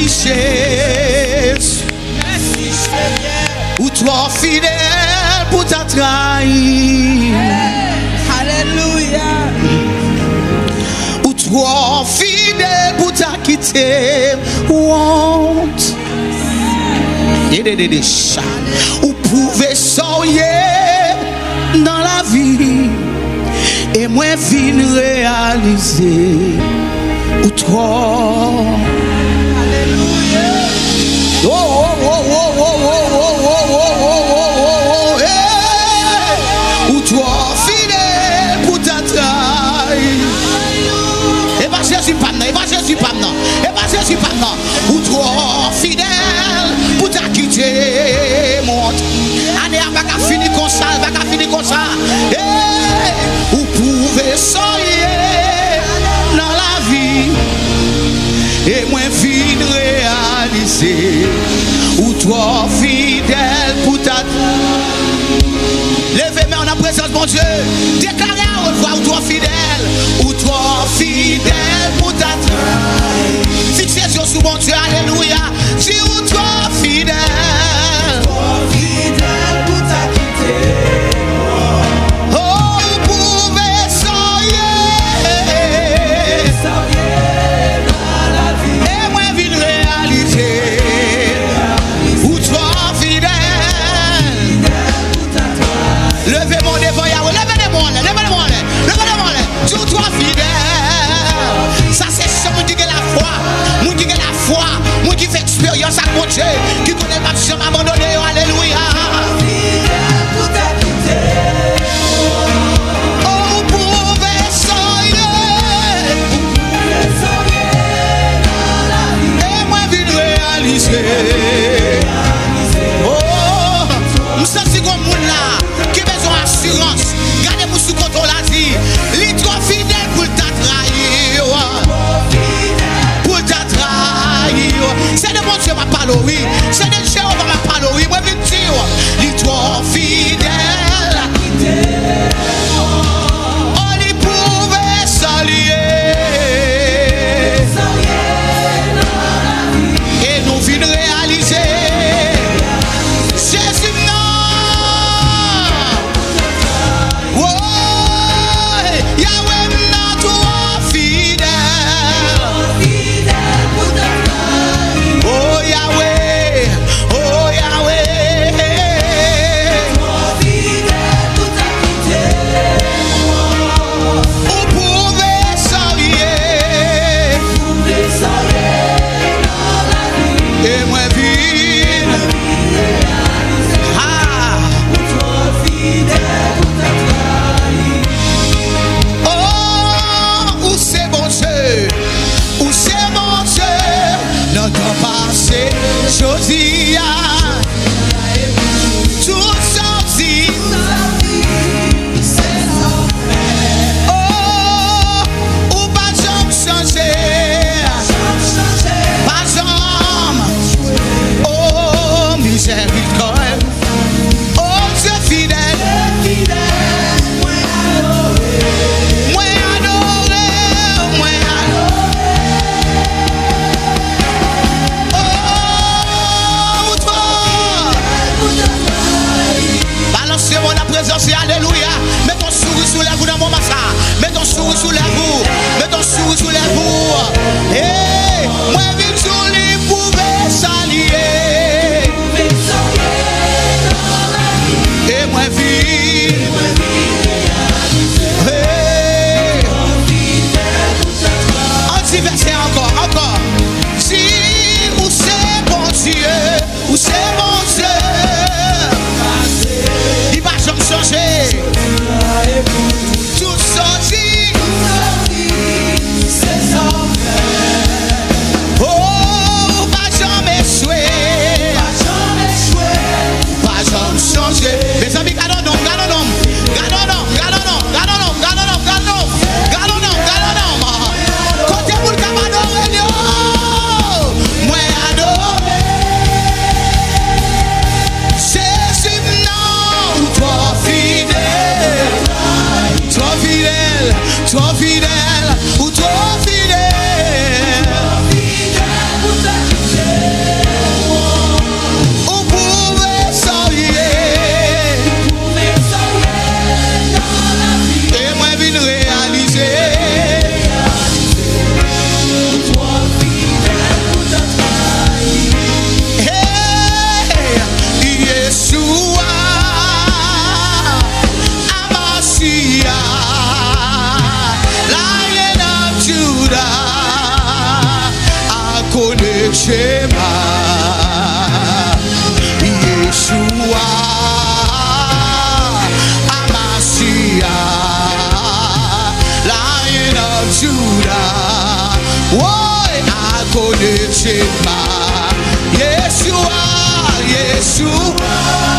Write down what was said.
richesse. Ou trop fidèle pour ta trahir. Alléluia. Ou trop fidèle pour ta quitter. Honte. Ou pouvez soyer dans la vie. Et moi vine réaliser. Ou trop. Alléluia. Oh, oh, oh, oh, oh, oh, oh, oh, oh, oh, oh, oh, hey. Ou toi fidèle pour ta trahi. Et pas Jésus pas non, et pas Jésus pas non, et pas Jésus pas non. Ou toi fidèle pour ta quitter monte. Année à pas fini comme ça, pas fini comme ça. Hey. Ou pouvez soyer dans la vie. Et moi vine réaliser. Ou toi fidèle pour ta. Levez-moi en la présence mon Dieu. Déclarez à haute voix. Ou toi fidèle. Ou toi fidèle pour ta. Fixez les yeux sur mon Dieu. Alléluia. Si ou toi fidèle. Toi fidèle pour ta quitter. Oh, vous pouvez soyer. Dans la vie. Et moi vine réaliser. Ou toi fidèle. Levez mon devant Yahweh, levez-les-moi, levez-les-moi, levez-les-moi, tout toi fidèle. Ça c'est ce monde qui a la foi, monde qui a la foi, monde qui fait expérience avec mon Dieu, qui connaît pas si abandonné, alléluia. Oh, vous pouvez soyer, et moi vine réaliser. Oh, nous sommes si gros monde là, qui a besoin d'assurance. Gardez-vous sous contrôle là, dit. Les trois fidèles pour ta trahir. Pour ta trahir. C'est de mon Dieu, ma parole, oui. C'est Shema, Yeshua, Amasiah, Lion of Judah. Why I couldn't Shema, Yeshua, Yeshua.